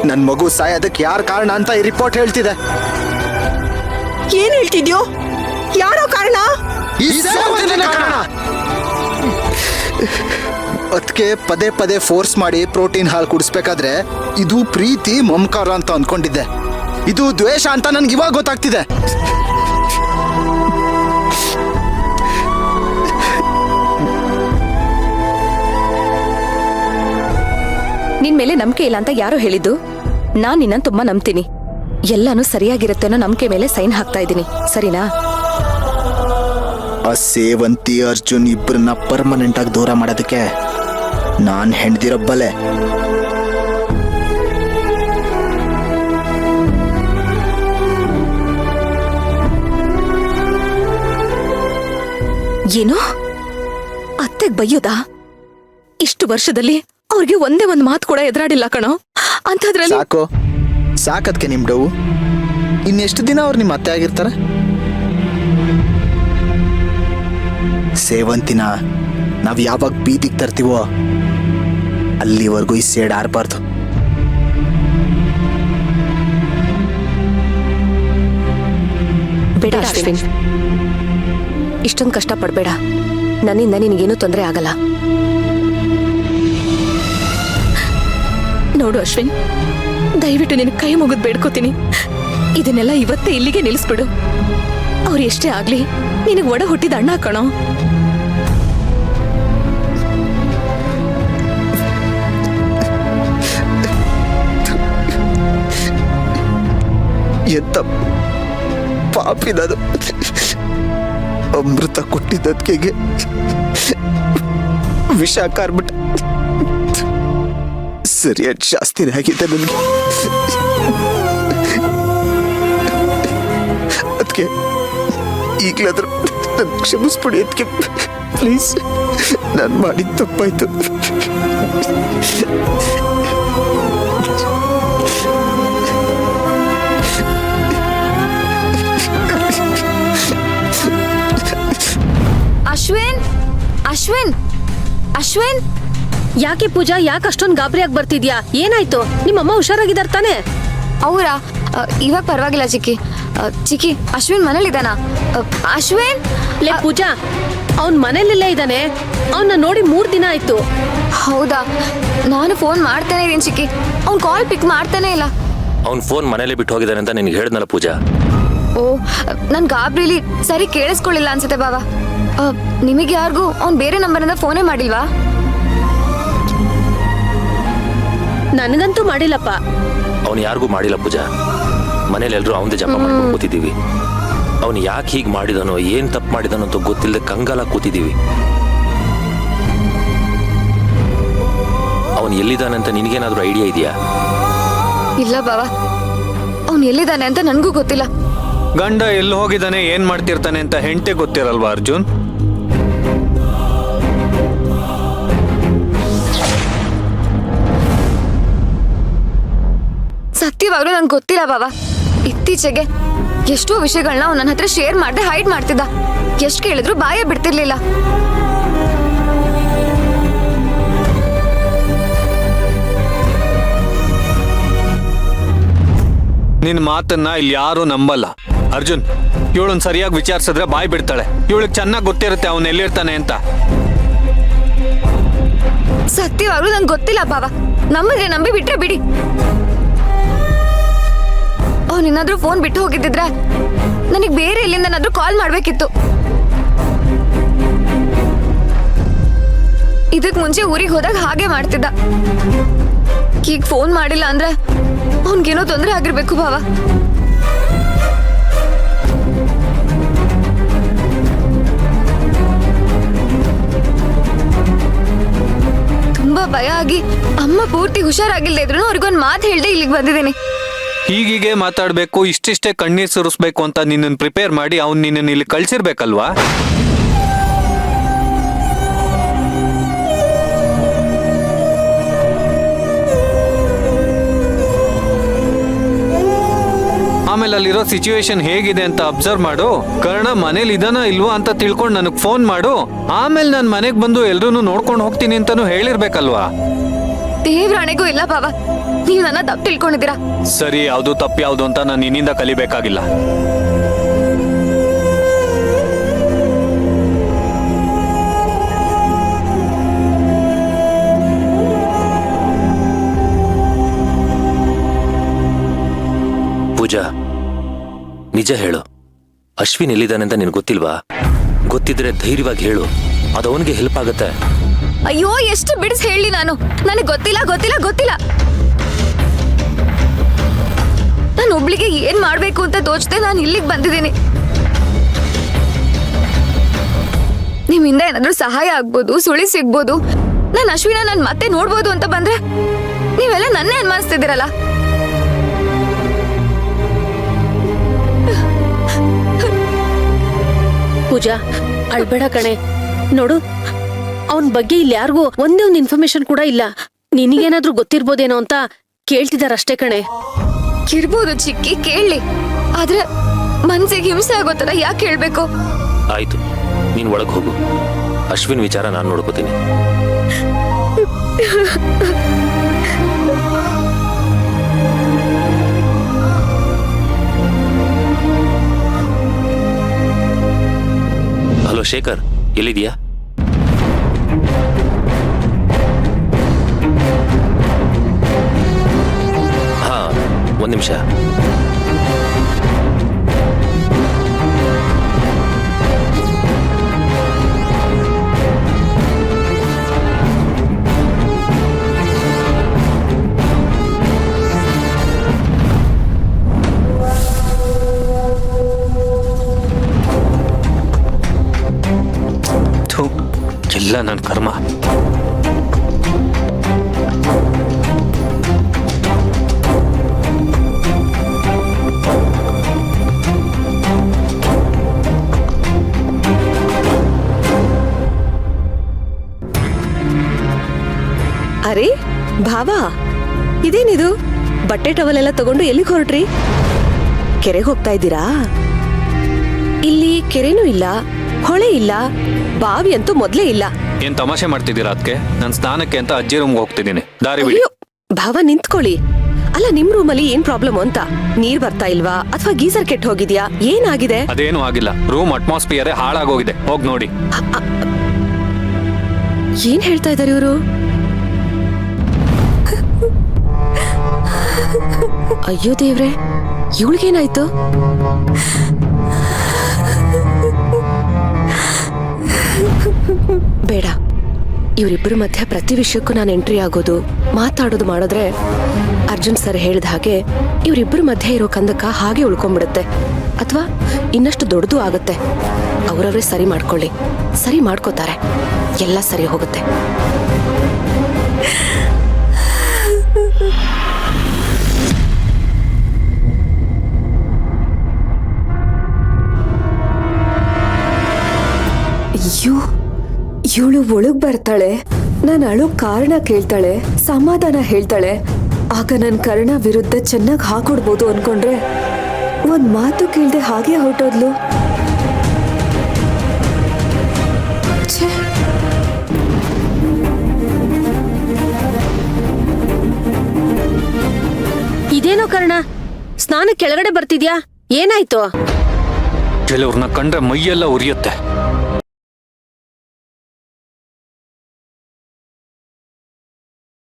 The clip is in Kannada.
ನನ್ ಮಗು ಸಾಯೋದಕ್ಕೆ ಯಾರ ಕಾರಣ ಅಂತ ಈ ರಿಪೋರ್ಟ್ ಹೇಳ್ತಿದೆ. ಏನ್ ಹೇಳ್ತಿದ್ಯೋ? ಯಾರೋ ಕಾರಣ? ಅದಕ್ಕೆ ಪದೇ ಪದೇ ಫೋರ್ಸ್ ಮಾಡಿ ಪ್ರೋಟೀನ್ ಹಾಲು ಕುಡಿಸ್ಬೇಕಾದ್ರೆ ಇದು ಪ್ರೀತಿ ಮಮಕಾರ ಅಂತ ಅನ್ಕೊಂಡಿದ್ದೆ. ಇದು ದ್ವೇಷ ಅಂತ ನನ್ಗೆ ಇವಾಗ ಗೊತ್ತಾಗ್ತಿದೆ. ನಿನ್ ಮೇಲೆ ನಂಬಿಕೆ ಇಲ್ಲ ಅಂತ ಯಾರೋ ಹೇಳಿದ್ದು? ನಾನ್ ನಿನ್ನ ತುಂಬಾ ನಂಬ್ತೀನಿ. ಎಲ್ಲಾನು ಸರಿಯಾಗಿರುತ್ತೆ ಅನ್ನೋ ನಂಬಿಕೆ ಮೇಲೆ ಸೈನ್ ಹಾಕ್ತಾ ಇದ್ದೀನಿ, ಸರಿನಾ? ಆ ಸೇವಂತಿ ಅರ್ಜುನ್ ಇಬ್ಬರನ್ನ ಪರ್ಮನೆಂಟ್ ಆಗಿ ದೂರ ಮಾಡೋದಕ್ಕೆ ನಾನ್ ಹೆಣ್ದಿರೊಬ್ಬಲೆ. ಏನು? ಅತ್ತೆಗ್ ಬೈಯೋದಾ? ಇಷ್ಟು ವರ್ಷದಲ್ಲಿ ಅವ್ರಿಗೆ ಒಂದೇ ಒಂದ್ ಮಾತು ಕೂಡ ಎದುರಾಡಿಲ್ಲ ಕಣೋ. ಅಂತದ್ರಲ್ಲಿ ಸಾಕು ಸಾಕದ್ಕೆ ನಿಮ್ ಡವು. ಇನ್ನೆಷ್ಟು ದಿನ ಅವ್ರು ನಿಮ್ಮ ಅತ್ತೆ ಆಗಿರ್ತಾರೆ? ಸೇವಂತಿನ ನಾವ್ ಯಾವಾಗ ಬೀದಿಗೆ ತರ್ತೀವೋ ಅಲ್ಲಿವರೆಗೂ ಈ ಸೇಡ್ ಆರ್ಬಾರ್ದು. ಬೇಡ ಅಶ್ವಿನ್, ಇಷ್ಟೊಂದು ಕಷ್ಟ ಪಡ್ಬೇಡ. ನನ್ನಿಂದ ನಿನಗೇನು ತೊಂದರೆ ಆಗಲ್ಲ. ನೋಡು ಅಶ್ವಿನ್, ದಯವಿಟ್ಟು ನಿನ್ ಕೈ ಮುಗಿದ್ ಬೇಡ್ಕೋತೀನಿ. ಇದನ್ನೆಲ್ಲ ಇವತ್ತೇ ಇಲ್ಲಿಗೆ ನಿಲ್ಲಿಸ್ಬಿಡು. ಅವ್ರು ಎಷ್ಟೇ ಆಗ್ಲಿ ನಿನಗ್ ಒಡ ಹುಟ್ಟಿದ ಅಣ್ಣ ಕಣೋ. ಎಂತ ಪಾಪಿನದು. ಅಮೃತ ಕೊಟ್ಟಿದ್ದಕ್ಕೆ ವಿಷ ಕಾರ್ಬಿಟ್ಟ. ಸರಿಯಾದ ಶಾಸ್ತಿನೇ ಆಗಿದೆ ನನಗೆ. ಅದಕ್ಕೆ ಈಗಲಾದ್ರೂ ನನ್ ಕ್ಷಮಿಸ್ಬಿಡಿ. ಅದಕ್ಕೆ ಪ್ಲೀಸ್, ನಾನು ಮಾಡಿದ ತಪ್ಪಾಯ್ತು. ಅಶ್ವಿನ್, ಅಶ್ವಿನ್, ಅಶ್ವಿನ್, ಯಾಕೆ ಪೂಜಾ, ಯಾಕೆ ಅಷ್ಟೊಂದು ಗಾಬರಿಯಾಗಿ ಬರ್ತಿದ್ಯಾ? ಏನಾಯ್ತು? ನಿಮ್ಮಮ್ಮ ಹುಷಾರಾಗಿದ್ದಾರೆ ತಾನೆ? ಅವರಾ? ಇವಾಗ ಪರವಾಗಿಲ್ಲ ಚಿಕ್ಕಿ. ಚಿಕ್ಕಿ, ಅಶ್ವಿನ್ ಮನೇಲಿದ್ದಾನಾ? ಅಶ್ವಿನ್? ಲೇ ಪೂಜಾ, ಅವ್ನ್ ಮನೇಲಿಲ್ಲೇ ಇದ್ದಾನೆ. ಅವನ್ನ ನೋಡಿ 3 ದಿನ ಆಯ್ತು. ಹೌದಾ? ನಾನು ಫೋನ್ ಮಾಡ್ತಾನೆ ಇದೀನಿ ಚಿಕ್ಕಿ, ಅವ್ನ್ ಕಾಲ್ ಪಿಕ್ ಮಾಡ್ತಾನೆ ಇಲ್ಲ. ಅವ್ನ್ ಫೋನ್ ಮನೇಲೆ ಬಿಟ್ಟು ಹೋಗಿದ್ದಾನೆ ಅಂತ ನಿನ್ಗೆ ಹೇಳಿದ್ನಲ್ಲ ಪೂಜಾ. ಓ, ನನ್ ಗಾಬರಿಲಿ ಸರಿ ಕೇಳಿಸ್ಕೊಳ್ಳಿಲ್ಲ ಅನ್ಸುತ್ತೆ ಬಾಬಾ. ನಿಮಗೆ ಯಾರಿಗೂ ಅವ್ನ್ ಬೇರೆ ನಂಬರಿಂದ ಫೋನೇ ಮಾಡಿಲ್ವಾ? ನನಗಂತೂ ಮಾಡಿಲ್ಲಪ್ಪ. ಅವ್ನು ಯಾರಿಗೂ ಮಾಡಿಲ್ಲ ಪೂಜಾ. ಮನೇಲಿ ಎಲ್ರು ಅವನದೇ ಜಪ ಮಾಡ್ಕೊಂಡು ಕೂತಿದ್ದೀವಿ. ಅವನು ಯಾಕೆ ಹೀಗೆ ಮಾಡಿದನೋ, ಏನ್ ತಪ್ಪು ಮಾಡಿದನೋ ಅಂತ ಗೊತ್ತಿಲ್ಲದೆ ಕಂಗಾಲ ಕೂತಿದ್ದೀವಿ. ಅವನು ಎಲ್ಲಿದ್ದಾನೆ ಅಂತ ನಿನಗೇನಾದ್ರೂ ಐಡಿಯಾ ಇದೆಯಾ? ಇಲ್ಲ ಬಾಬಾ, ಅವ್ನ್ ಎಲ್ಲಿದ್ದಾನೆ ಅಂತ ನನ್ಗೂ ಗೊತ್ತಿಲ್ಲ. ಗಂಡ ಎಲ್ಲಿ ಹೋಗಿದ್ದಾನೆ, ಏನ್ ಮಾಡ್ತಿರ್ತಾನೆ ಅಂತ ಹೆಂಡತಿ ಗೊತ್ತಿರಲ್ವಾ ಅರ್ಜುನ್? ಸತ್ಯವಾಗ್ಲೂ ನಂಗೆ ಗೊತ್ತಿಲ್ಲ ಬಾಬಾ. ಇತ್ತೀಚೆಗೆ ಎಷ್ಟೋ ವಿಷಯಗಳನ್ನ ಅವ್ನು ನನ್ನ ಹತ್ರ ಶೇರ್ ಮಾಡದೆ ಹೈಡ್ ಮಾಡ್ತಿದ್ದ. ಎಷ್ಟು ಕೇಳಿದ್ರು ಬಾಯೇ ಬಿಡ್ತಿರ್ಲಿಲ್ಲ. ನಿನ್ ಮಾತನ್ನ ಇಲ್ಲಿ ಯಾರು ನಂಬಲ್ಲ ಅರ್ಜುನ್. ಇವಳನ್ನ ಸರಿಯಾಗಿ ವಿಚಾರಿಸಿದ್ರೆ ಬಾಯ್ ಬಿಡ್ತಾಳೆ. ಇವಳಿಗೆ ಚೆನ್ನಾಗಿ ಗೊತ್ತಿರುತ್ತೆ ಅವನ್ ಎಲ್ಲಿರ್ತಾನೆ ಅಂತ. ಸತ್ಯವಾಗ್ಲೂ ನಂಗೆ ಗೊತ್ತಿಲ್ಲ ಬಾಬಾ. ನಂಬಿದ್ರೆ ನಂಬಿ, ಬಿಟ್ರೆ ಬಿಡಿ. ಅವನೇನಾದ್ರೂ ಫೋನ್ ಬಿಟ್ಟು ಹೋಗಿದ್ದಿದ್ರೆ ನನಗೆ ಬೇರೆ ಎಲ್ಲಿಂದನಾದ್ರೂ ಕಾಲ್ ಮಾಡ್ಬೇಕಿತ್ತು. ಇದಕ್ ಮುಂಚೆ ಊರಿಗೆ ಹೋದಾಗ ಹಾಗೆ ಮಾಡ್ತಿದ್ದ. ಈಗ ಫೋನ್ ಮಾಡಿಲ್ಲ ಅಂದ್ರೆ ಅವನ್ಗೇನೋ ತೊಂದರೆ ಆಗಿರ್ಬೇಕು ಭಾವ. ತುಂಬಾ ಭಯ ಆಗಿ ಅಮ್ಮ ಪೂರ್ತಿ ಹುಷಾರಾಗಿಲ್ದೇ ಇದ್ರು ಅವ್ರಿಗೊಂದು ಮಾತು ಹೇಳ್ದೆ ಇಲ್ಲಿಗೆ ಬಂದಿದ್ದೀನಿ. ಹೀಗೀಗೆ ಮಾತಾಡ್ಬೇಕು, ಇಷ್ಟಿಷ್ಟೇ ಕಣ್ಣೀರ್ ಸುರಿಸ್ಬೇಕು ಅಂತ ನಿನ್ನನ್ನು ಪ್ರಿಪೇರ್ ಮಾಡಿ ಅವ್ನು ನಿನ್ನನ್ನು ಇಲ್ಲಿ ಕಳ್ಸಿರ್ಬೇಕಲ್ವಾ? ಆಮೇಲೆ ಅಲ್ಲಿರೋ ಸಿಚುವೇಶನ್ ಹೇಗಿದೆ ಅಂತ ಅಬ್ಸರ್ವ್ ಮಾಡು. ಕರ್ಣ ಮನೇಲಿ ಇದಾನ ಇಲ್ವಾ ಅಂತ ತಿಳ್ಕೊಂಡು ನನಗೆ ಫೋನ್ ಮಾಡು. ಆಮೇಲೆ ನಾನು ಮನೆಗೆ ಬಂದು ಎಲ್ರೂ ನೋಡ್ಕೊಂಡು ಹೋಗ್ತೀನಿ ಅಂತಾನು ಹೇಳಿರ್ಬೇಕಲ್ವಾ? ದೇವ್ರಾಣೆಗೂ ಇಲ್ಲ ಬಾವ, ನೀವು ನನ್ನ ತಪ್ಪು ತಿಳ್ಕೊಂಡಿದ್ದೀರಾ. ಸರಿ, ಯಾವ್ದು ತಪ್ಪು ಯಾವ್ದು ಅಂತ ನಾನು ನಿನ್ನಿಂದ ಕಲಿಬೇಕಾಗಿಲ್ಲ. ಪೂಜಾ, ನಿಜ ಹೇಳು, ಅಶ್ವಿನ್ ಎಲ್ಲಿದ್ದಾನೆ ಅಂತ ನಿನ್ಗೆ ಗೊತ್ತಿಲ್ವಾ? ಗೊತ್ತಿದ್ರೆ ಧೈರ್ಯವಾಗಿ ಹೇಳು, ಅದು ಅವನಿಗೆ ಹೆಲ್ಪ್ ಆಗತ್ತೆ. ಅಯ್ಯೋ, ಎಷ್ಟು ಬಿಡಿಸ್ ಹೇಳಿ ನಾನು. ನನಗೆ ಗೊತ್ತಿಲ್ಲ ಗೊತ್ತಿಲ್ಲ ಗೊತ್ತಿಲ್ಲ. ನಾನು ಒಬ್ಳಿಗೆ ಏನ್ ಮಾಡ್ಬೇಕು ಅಂತ ತೋಚದೆ ನಾನು ಇಲ್ಲಿಗೆ ಬಂದಿದ್ದೀನಿ. ನಿಮ್ಮಿಂದ ಏನಾದ್ರೂ ಸಹಾಯ ಆಗ್ಬೋದು, ಸುಳಿ ಸಿಗ್ಬೋದು, ನಾನು ಅಶ್ವಿನ ನಾನು ಮತ್ತೆ ನೋಡ್ಬೋದು ಅಂತ ಬಂದ್ರೆ ನೀವೆಲ್ಲ ನನ್ನೇ ಅನುಮಾನಿಸ್ತಿದ್ದೀರಲ್ಲ. ಪೂಜಾ, ಅಳ್ಬೇಡ ಕಣೆ. ನೋಡು, ಅವನ್ ಬಗ್ಗೆ ಇಲ್ಲಿ ಯಾರಿಗೂ ಒಂದೇ ಒಂದು ಇನ್ಫಾರ್ಮೇಶನ್ ಕೂಡ ಇಲ್ಲ. ನಿನಗೇನಾದ್ರೂ ಗೊತ್ತಿರ್ಬೋದೇನೋ ಅಂತ ಕೇಳ್ತಿದಾರಷ್ಟೇ ಕಣೆ. ಇರ್ಬೋದು ಚಿಕ್ಕಿ, ಕೇಳಲಿ. ಆದ್ರೆ ಮನ್ಸಿಗೆ ಹಿಂಸೆ ಆಗೋ ತರ ಯಾಕೆ ಕೇಳ್ಬೇಕು? ಆಯ್ತು, ನೀನ್ ಒಳಗೆ ಹೋಗು. ಅಶ್ವಿನ್ ವಿಚಾರ ನಾನು ನೋಡ್ಕೋತೀನಿ. ಹಲೋ ಶೇಖರ್, ಎಲ್ಲಿದೀಯಾ? ಹಾ, ಒಂದ್ ನಿಮಿಷ. ಎಲ್ಲ ನನ್ನ ಕರ್ಮ. ಅರೆ ಭಾವ, ಇದೇನಿದು? ಬಟ್ಟೆ ಟವಲ್ ಎಲ್ಲ ತಗೊಂಡು ಎಲ್ಲಿಗೆ ಹೊರಟ್ರಿ? ಕೆರೆಗೆ ಹೋಗ್ತಾ ಇದ್ದೀರಾ? ಇಲ್ಲಿ ಕೆರೆನೂ ಇಲ್ಲ, ಹೊಳೆ ಇಲ್ಲ, ಬಾವಿ ಅಂತೂ ಮೊದ್ಲೇ ಇಲ್ಲ. ಏನ್ ತಮಾಷೆ ಮಾಡ್ತಿದ್ದೀರಾ ಅದಕ್ಕೆ? ನಾನು ಸ್ನಾನಕ್ಕೆ ಅಂತ ಅಜ್ಜಿ ರೂಮ್ಗೆ ಹೋಗ್ತಿದ್ದೀನಿ, ದಾರಿ ಬಿಡಿ. ಅಯ್ಯೋ ಭಾವ, ನಿಂತ್ಕೊಳ್ಳಿ. ಅಲ್ಲ, ನಿಮ್ ರೂಮಲ್ಲಿ ಏನ್ ಪ್ರಾಬ್ಲಮ್ ಅಂತ? ನೀರ್ ಬರ್ತಾ ಇಲ್ವಾ ಅಥವಾ ಗೀಸರ್ ಕೆಟ್ಟ ಹೋಗಿದ್ಯಾ? ಏನಾಗಿದೆ? ಅದೇನು ಆಗಿಲ್ಲ, ರೂಮ್ ಅಟ್ಮಾಸ್ಫಿಯರೇ ಹಾಳಾಗೋಗಿದೆ, ಹೋಗ್ ನೋಡಿ. ಏನ್ ಹೇಳ್ತಾ ಇದಾರೆ ಇವರು? ಅಯ್ಯೋ ದೇವ್ರೆ, ಇವಳಿಗೇನಾಯ್ತು? ಬೇಡ, ಇವರಿಬ್ಬರ ಮಧ್ಯೆ ಪ್ರತಿ ವಿಷಯಕ್ಕೂ ನಾನು ಎಂಟ್ರಿ ಆಗೋದು, ಮಾತಾಡೋದು ಮಾಡಿದ್ರೆ ಅರ್ಜುನ್ ಸರ್ ಹೇಳಿದ ಹಾಗೆ ಇವರಿಬ್ಬರ ಮಧ್ಯೆ ಇರೋ ಕಂದಕ ಹಾಗೆ ಉಳ್ಕೊಂಡ್ಬಿಡುತ್ತೆ, ಅಥವಾ ಇನ್ನಷ್ಟು ದೊಡ್ಡದು ಆಗುತ್ತೆ. ಅವರವರೇ ಸರಿ ಮಾಡ್ಕೊಳ್ಳಿ, ಸರಿ ಮಾಡ್ಕೋತಾರೆ, ಎಲ್ಲ ಸರಿ ಹೋಗುತ್ತೆ. ಅಯ್ಯೋ, ಇವಳು ಒಳಗ್ ಬರ್ತಾಳೆ, ನಾನು ಅಳೋ ಕಾರಣ ಕೇಳ್ತಾಳೆ, ಸಮಾಧಾನ ಹೇಳ್ತಾಳೆ. ಆಗ ನನ್ ಕರ್ಣ ವಿರುದ್ಧ ಚೆನ್ನಾಗಿ ಹಾಕೊಡ್ಬೋದು ಅನ್ಕೊಂಡ್ರೆ ಒಂದ್ ಮಾತು ಕೇಳ್ದೆ ಹಾಗೆ ಹೊರಟೋದ್ಲು. ಇದೇನೋ ಕರ್ಣ, ಸ್ನಾನ ಕೆಳಗಡೆ ಬರ್ತಿದ್ಯಾ? ಏನಾಯ್ತು? ಕೆಲವ್ರನ್ನ ಕಂಡ್ರೆ ಮೈಯೆಲ್ಲ ಉರಿಯುತ್ತೆ.